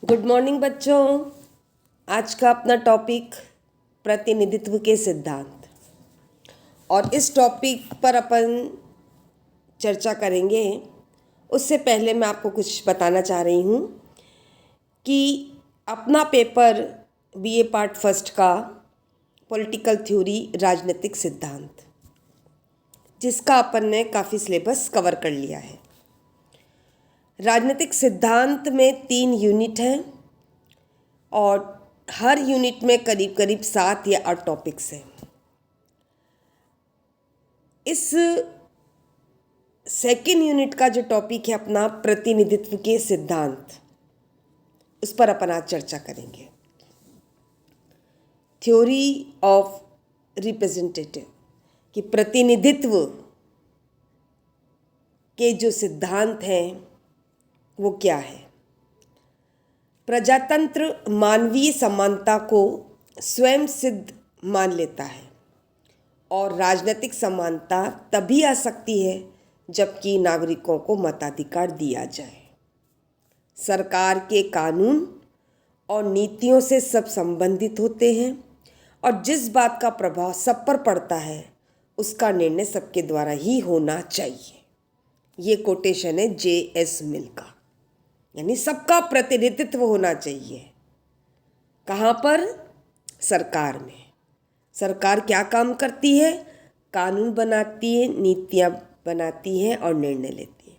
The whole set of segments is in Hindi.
गुड मॉर्निंग बच्चों। आज का अपना टॉपिक प्रतिनिधित्व के सिद्धांत, और इस टॉपिक पर अपन चर्चा करेंगे। उससे पहले मैं आपको कुछ बताना चाह रही हूँ कि अपना पेपर बीए पार्ट फर्स्ट का पॉलिटिकल थ्योरी राजनीतिक सिद्धांत, जिसका अपन ने काफ़ी सिलेबस कवर कर लिया है। राजनीतिक सिद्धांत में 3 यूनिट हैं और हर यूनिट में करीब करीब 7 या 8 टॉपिक्स हैं। इस सेकेंड यूनिट का जो टॉपिक है अपना प्रतिनिधित्व के सिद्धांत, उस पर अपन आज चर्चा करेंगे। थ्योरी ऑफ रिप्रेजेंटेटिव, कि प्रतिनिधित्व के जो सिद्धांत हैं वो क्या है। प्रजातंत्र मानवीय समानता को स्वयं सिद्ध मान लेता है और राजनीतिक समानता तभी आ सकती है जबकि नागरिकों को मताधिकार दिया जाए। सरकार के कानून और नीतियों से सब संबंधित होते हैं और जिस बात का प्रभाव सब पर पड़ता है उसका निर्णय सबके द्वारा ही होना चाहिए। ये कोटेशन है J.S. मिल का, यानी सबका प्रतिनिधित्व होना चाहिए। कहाँ पर? सरकार में। सरकार क्या काम करती है? कानून बनाती है, नीतियाँ बनाती है और निर्णय लेती है।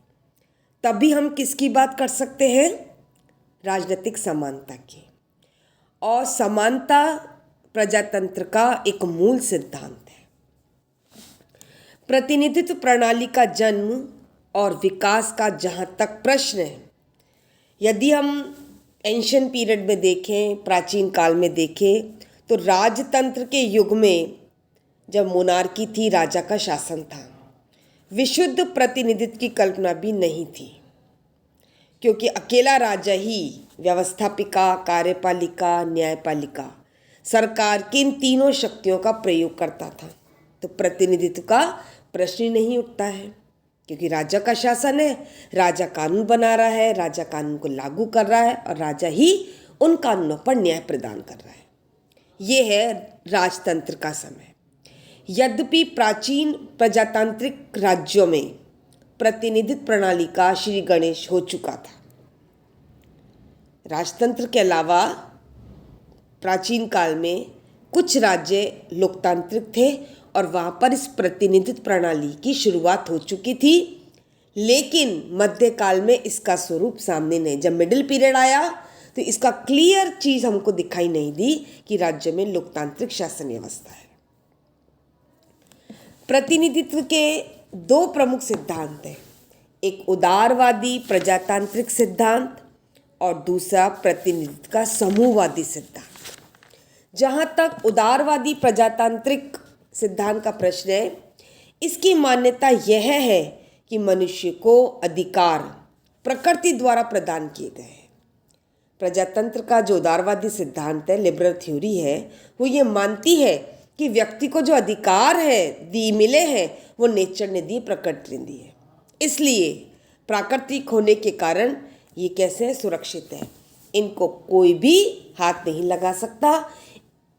तभी हम किसकी बात कर सकते हैं? राजनीतिक समानता की। और समानता प्रजातंत्र का एक मूल सिद्धांत है। प्रतिनिधित्व प्रणाली का जन्म और विकास का जहाँ तक प्रश्न है, यदि हम एंशिएंट पीरियड में देखें, प्राचीन काल में देखें, तो राजतंत्र के युग में जब मोनार्की थी, राजा का शासन था, विशुद्ध प्रतिनिधित्व की कल्पना भी नहीं थी, क्योंकि अकेला राजा ही व्यवस्थापिका, कार्यपालिका, न्यायपालिका, सरकार की इन तीनों शक्तियों का प्रयोग करता था। तो प्रतिनिधित्व का प्रश्न ही नहीं उठता है, क्योंकि राजा का शासन है, राजा कानून बना रहा है, राजा कानून को लागू कर रहा है और राजा ही उन कानूनों पर न्याय प्रदान कर रहा है। ये है राजतंत्र का समय। यद्यपि प्राचीन प्रजातांत्रिक राज्यों में प्रतिनिधित्व प्रणाली का श्री गणेश हो चुका था। राजतंत्र के अलावा प्राचीन काल में कुछ राज्य लोकतांत्रिक थे और वहाँ पर इस प्रतिनिधित्व प्रणाली की शुरुआत हो चुकी थी, लेकिन मध्यकाल में इसका स्वरूप सामने नहीं। जब मिडिल पीरियड आया तो इसका क्लियर चीज़ हमको दिखाई नहीं दी कि राज्य में लोकतांत्रिक शासन व्यवस्था है। प्रतिनिधित्व के 2 प्रमुख सिद्धांत हैं, एक उदारवादी प्रजातांत्रिक सिद्धांत और दूसरा प्रतिनिधित्व का समूहवादी सिद्धांत। जहाँ तक उदारवादी प्रजातांत्रिक सिद्धांत का प्रश्न है, इसकी मान्यता यह है कि मनुष्य को अधिकार प्रकृति द्वारा प्रदान किए गए हैं। प्रजातंत्र का जो उदारवादी सिद्धांत है, लिबरल थ्योरी है, वो ये मानती है कि व्यक्ति को जो अधिकार है मिले हैं वो नेचर ने दिए, प्रकृति ने दिए। इसलिए प्राकृतिक होने के कारण ये कैसे है? सुरक्षित है। इनको कोई भी हाथ नहीं लगा सकता,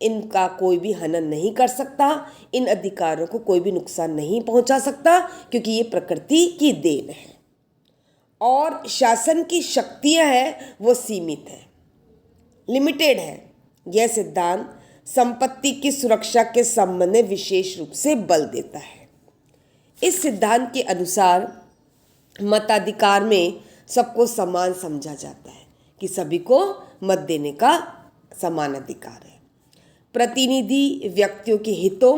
इनका कोई भी हनन नहीं कर सकता, इन अधिकारों को कोई भी नुकसान नहीं पहुंचा सकता, क्योंकि ये प्रकृति की देन है। और शासन की शक्तियां हैं वो सीमित है, लिमिटेड है। यह सिद्धांत संपत्ति की सुरक्षा के संबंध में विशेष रूप से बल देता है। इस सिद्धांत के अनुसार मताधिकार में सबको समान समझा जाता है, कि सभी को मत देने का समान अधिकार है। प्रतिनिधि व्यक्तियों के हितों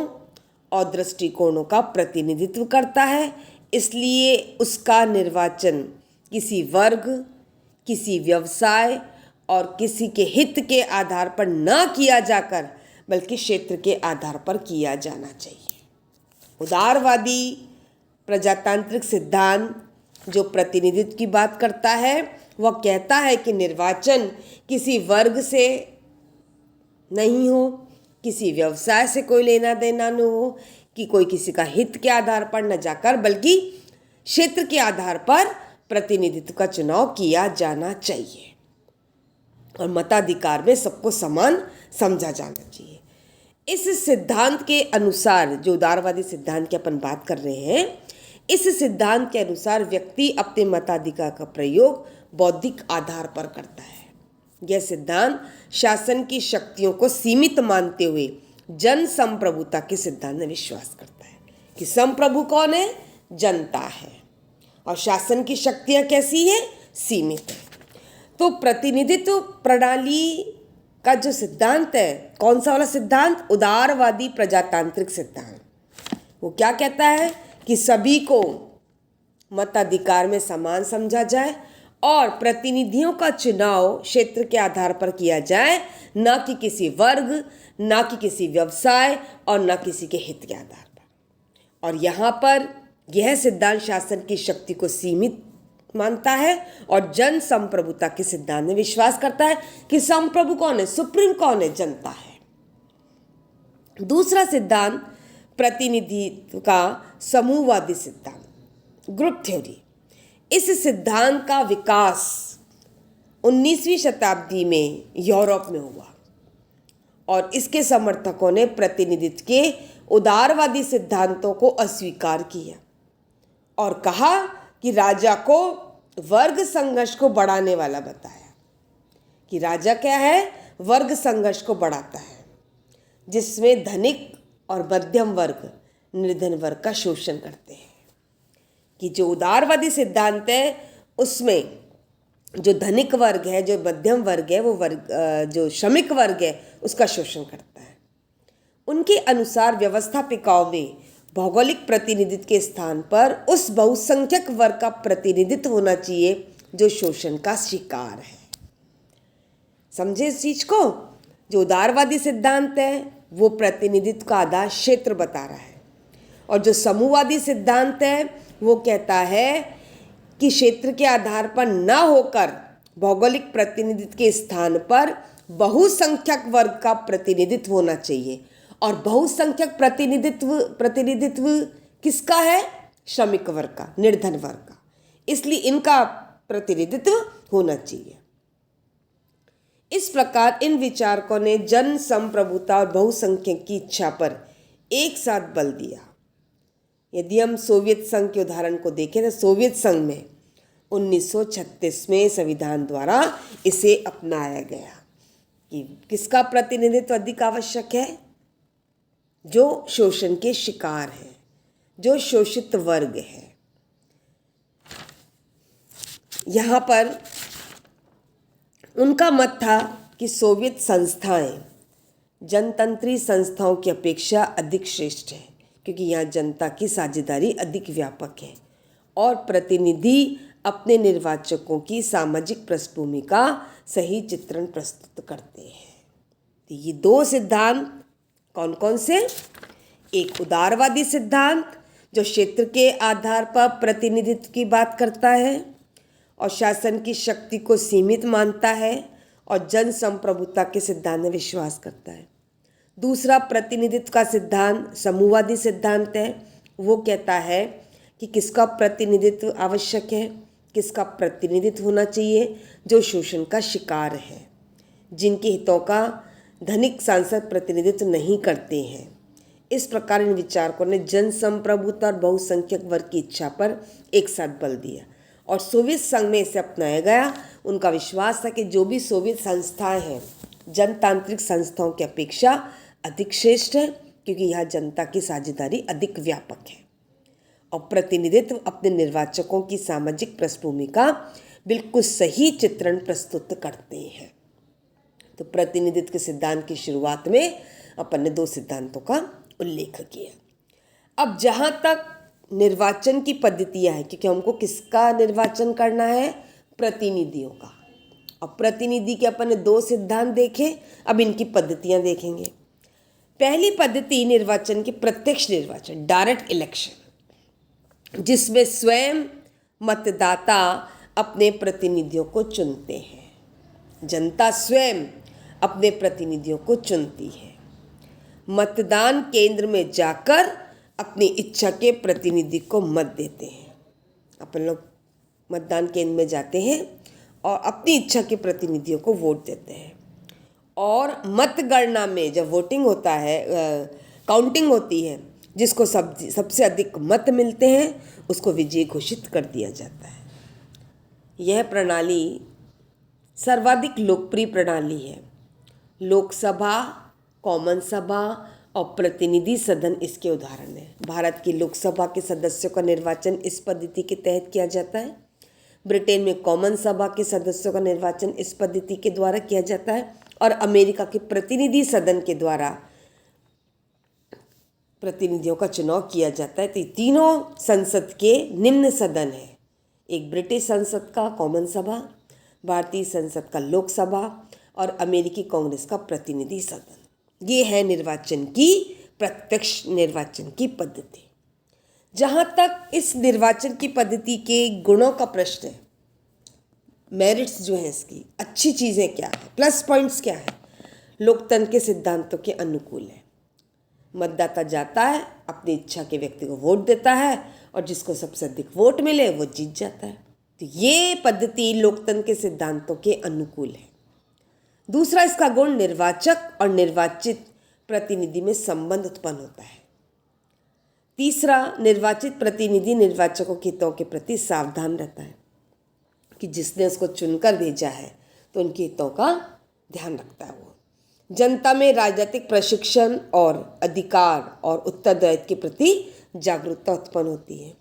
और दृष्टिकोणों का प्रतिनिधित्व करता है, इसलिए उसका निर्वाचन किसी वर्ग, किसी व्यवसाय और किसी के हित के आधार पर न किया जाकर बल्कि क्षेत्र के आधार पर किया जाना चाहिए। उदारवादी प्रजातांत्रिक सिद्धांत जो प्रतिनिधित्व की बात करता है, वह कहता है कि निर्वाचन किसी वर्ग से नहीं हो, किसी व्यवसाय से कोई लेना देना न हो, कि कोई किसी का हित के आधार पर न जाकर बल्कि क्षेत्र के आधार पर प्रतिनिधित्व का चुनाव किया जाना चाहिए। और मताधिकार में सबको समान समझा जाना चाहिए। इस सिद्धांत के अनुसार, जो उदारवादी सिद्धांत की अपन बात कर रहे हैं, इस सिद्धांत के अनुसार व्यक्ति अपने मताधिकार का प्रयोग बौद्धिक आधार पर करता है। यह सिद्धांत शासन की शक्तियों को सीमित मानते हुए जन संप्रभुता के सिद्धांत में विश्वास करता है कि संप्रभु कौन है? जनता है, और शासन की शक्तियां कैसी है? सीमित है। तो प्रतिनिधित्व प्रणाली का जो सिद्धांत है, कौन सा वाला सिद्धांत? उदारवादी प्रजातांत्रिक सिद्धांत। वो क्या कहता है कि सभी को मताधिकार में समान समझा जाए और प्रतिनिधियों का चुनाव क्षेत्र के आधार पर किया जाए, न कि किसी वर्ग, न कि किसी व्यवसाय और न किसी के हित के आधार पर। और यहाँ पर यह सिद्धांत शासन की शक्ति को सीमित मानता है और जन संप्रभुता के सिद्धांत में विश्वास करता है कि संप्रभु कौन है? सुप्रीम कौन है? जनता है। दूसरा सिद्धांत प्रतिनिधित्व का समूहवादी सिद्धांत, ग्रुप थ्योरी। इस सिद्धांत का विकास 19वीं शताब्दी में यूरोप में हुआ और इसके समर्थकों ने प्रतिनिधित्व के उदारवादी सिद्धांतों को अस्वीकार किया और कहा कि राजा को वर्ग संघर्ष को बढ़ाने वाला बताया। कि राजा क्या है? वर्ग संघर्ष को बढ़ाता है, जिसमें धनिक और मध्यम वर्ग निर्धन वर्ग का शोषण करते हैं। कि जो उदारवादी सिद्धांत है उसमें जो धनिक वर्ग है, जो मध्यम वर्ग है, वो वर्ग जो श्रमिक वर्ग है उसका शोषण करता है। उनके अनुसार व्यवस्थापिकाओं में भौगोलिक प्रतिनिधित्व के स्थान पर उस बहुसंख्यक वर्ग का प्रतिनिधित्व होना चाहिए जो शोषण का शिकार है। समझे इस चीज को? जो उदारवादी सिद्धांत है वो प्रतिनिधित्व का आधार क्षेत्र बता रहा है, और जो समूहवादी सिद्धांत है वो कहता है कि क्षेत्र के आधार पर न होकर भौगोलिक प्रतिनिधित्व के स्थान पर बहुसंख्यक वर्ग का प्रतिनिधित्व होना चाहिए। और बहुसंख्यक प्रतिनिधित्व किसका है? श्रमिक वर्ग का, निर्धन वर्ग का। इसलिए इनका प्रतिनिधित्व होना चाहिए। इस प्रकार इन विचारकों ने जन संप्रभुता और बहुसंख्यक की इच्छा पर एक साथ बल दिया। यदि हम सोवियत संघ के उदाहरण को देखें तो सोवियत संघ में 1936 में संविधान द्वारा इसे अपनाया गया कि किसका प्रतिनिधित्व अधिक आवश्यक है? जो शोषण के शिकार है, जो शोषित वर्ग है। यहाँ पर उनका मत था कि सोवियत संस्थाएं जनतंत्री संस्थाओं की अपेक्षा अधिक श्रेष्ठ है, क्योंकि यहाँ जनता की साझेदारी अधिक व्यापक है और प्रतिनिधि अपने निर्वाचकों की सामाजिक पृष्ठभूमि का सही चित्रण प्रस्तुत करते हैं। तो ये दो सिद्धांत कौन कौन से? एक उदारवादी सिद्धांत जो क्षेत्र के आधार पर प्रतिनिधित्व की बात करता है और शासन की शक्ति को सीमित मानता है और जन संप्रभुता के सिद्धांत में विश्वास करता है। दूसरा प्रतिनिधित्व का सिद्धांत समूहवादी सिद्धांत है। वो कहता है कि किसका प्रतिनिधित्व आवश्यक है, किसका प्रतिनिधित्व होना चाहिए? जो शोषण का शिकार है, जिनके हितों का धनिक सांसद प्रतिनिधित्व नहीं करते हैं। इस प्रकार इन विचारकों ने जन संप्रभुता और बहुसंख्यक वर्ग की इच्छा पर एक साथ बल दिया और सोवियत संघ में इसे अपनाया गया। उनका विश्वास था कि जो भी सोवियत संस्थाएं हैं जनतांत्रिक संस्थाओं की अपेक्षा अधिक श्रेष्ठ है, क्योंकि यहाँ जनता की साझेदारी अधिक व्यापक है और प्रतिनिधित्व अपने निर्वाचकों की सामाजिक पृष्ठभूमि का बिल्कुल सही चित्रण प्रस्तुत करते हैं। तो प्रतिनिधित्व के सिद्धांत की शुरुआत में अपन ने दो सिद्धांतों का उल्लेख किया। अब जहाँ तक निर्वाचन की पद्धतियाँ हैं, क्योंकि हमको किसका निर्वाचन करना है? प्रतिनिधियों का। और प्रतिनिधि के अपन ने दो सिद्धांत देखे, अब इनकी पद्धतियाँ देखेंगे। पहली पद्धति निर्वाचन की प्रत्यक्ष निर्वाचन, डायरेक्ट इलेक्शन, जिसमें स्वयं मतदाता अपने प्रतिनिधियों को चुनते हैं। जनता स्वयं अपने प्रतिनिधियों को चुनती है। मतदान केंद्र में जाकर अपनी इच्छा के प्रतिनिधि को मत देते हैं। अपन लोग मतदान केंद्र में जाते हैं और अपनी इच्छा के प्रतिनिधियों को वोट देते हैं। और मतगणना में जब वोटिंग होता है, काउंटिंग होती है, जिसको सबसे अधिक मत मिलते हैं उसको विजयी घोषित कर दिया जाता है। यह प्रणाली सर्वाधिक लोकप्रिय प्रणाली है। लोकसभा, कॉमन सभा और प्रतिनिधि सदन इसके उदाहरण हैं। भारत की लोकसभा के सदस्यों का निर्वाचन इस पद्धति के तहत किया जाता है। ब्रिटेन में कॉमन सभा के सदस्यों का निर्वाचन इस पद्धति के द्वारा किया जाता है और अमेरिका के प्रतिनिधि सदन के द्वारा प्रतिनिधियों का चुनाव किया जाता है। तो तीनों संसद के निम्न सदन हैं, एक ब्रिटिश संसद का कॉमन सभा, भारतीय संसद का लोकसभा और अमेरिकी कांग्रेस का प्रतिनिधि सदन। ये है निर्वाचन की, प्रत्यक्ष निर्वाचन की पद्धति। जहाँ तक इस निर्वाचन की पद्धति के गुणों का प्रश्न है, मेरिट्स जो हैं इसकी, अच्छी चीज़ें क्या है, प्लस पॉइंट्स क्या है, लोकतंत्र के सिद्धांतों के अनुकूल है। मतदाता जाता है, अपनी इच्छा के व्यक्ति को वोट देता है और जिसको सबसे अधिक वोट मिले वो जीत जाता है। तो ये पद्धति लोकतंत्र के सिद्धांतों के अनुकूल है। दूसरा इसका गुण निर्वाचक और निर्वाचित प्रतिनिधि में संबंध उत्पन्न होता है। तीसरा, निर्वाचित प्रतिनिधि निर्वाचकों के हितों के प्रति सावधान रहता है कि जिसने उसको चुनकर भेजा है तो उनके हितों का ध्यान रखता है। वो जनता में राजनीतिक प्रशिक्षण और अधिकार और उत्तरदायित्व के प्रति जागरूकता उत्पन्न होती है।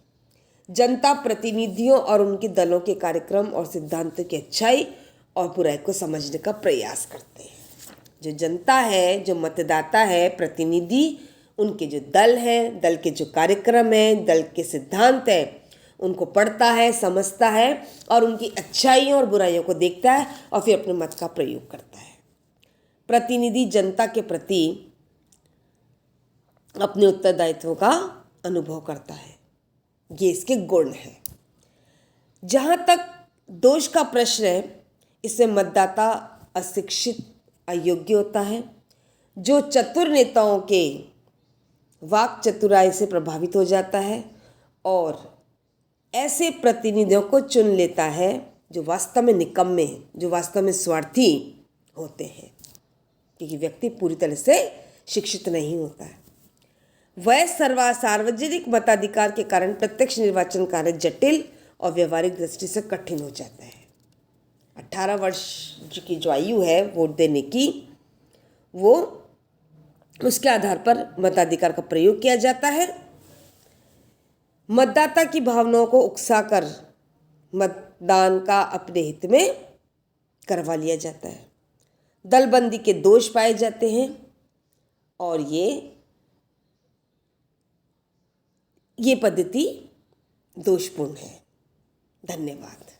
जनता प्रतिनिधियों और उनके दलों के कार्यक्रम और सिद्धांतों की अच्छाई और बुराई को समझने का प्रयास करते हैं। जो जनता है, जो मतदाता है, प्रतिनिधि, उनके जो दल हैं, दल के जो कार्यक्रम हैं, दल के सिद्धांत हैं, उनको पढ़ता है, समझता है और उनकी अच्छाइयों और बुराइयों को देखता है और फिर अपने मत का प्रयोग करता है। प्रतिनिधि जनता के प्रति अपने उत्तरदायित्वों का अनुभव करता है। ये इसके गुण हैं। जहाँ तक दोष का प्रश्न है, इससे मतदाता अशिक्षित, अयोग्य होता है, जो चतुर नेताओं के वाक चतुराई से प्रभावित हो जाता है और ऐसे प्रतिनिधियों को चुन लेता है जो वास्तव में निकम्मे हैं, जो वास्तव में स्वार्थी होते हैं, क्योंकि व्यक्ति पूरी तरह से शिक्षित नहीं होता है। वह सार्वजनिक मताधिकार के कारण प्रत्यक्ष निर्वाचन कार्य जटिल और व्यवहारिक दृष्टि से कठिन हो जाता है। 18 वर्ष की जो आयु है वोट देने की, वो उसके आधार पर मताधिकार का प्रयोग किया जाता है। मतदाता की भावनाओं को उकसाकर मतदान का अपने हित में करवा लिया जाता है। दलबंदी के दोष पाए जाते हैं और ये पद्धति दोषपूर्ण है। धन्यवाद।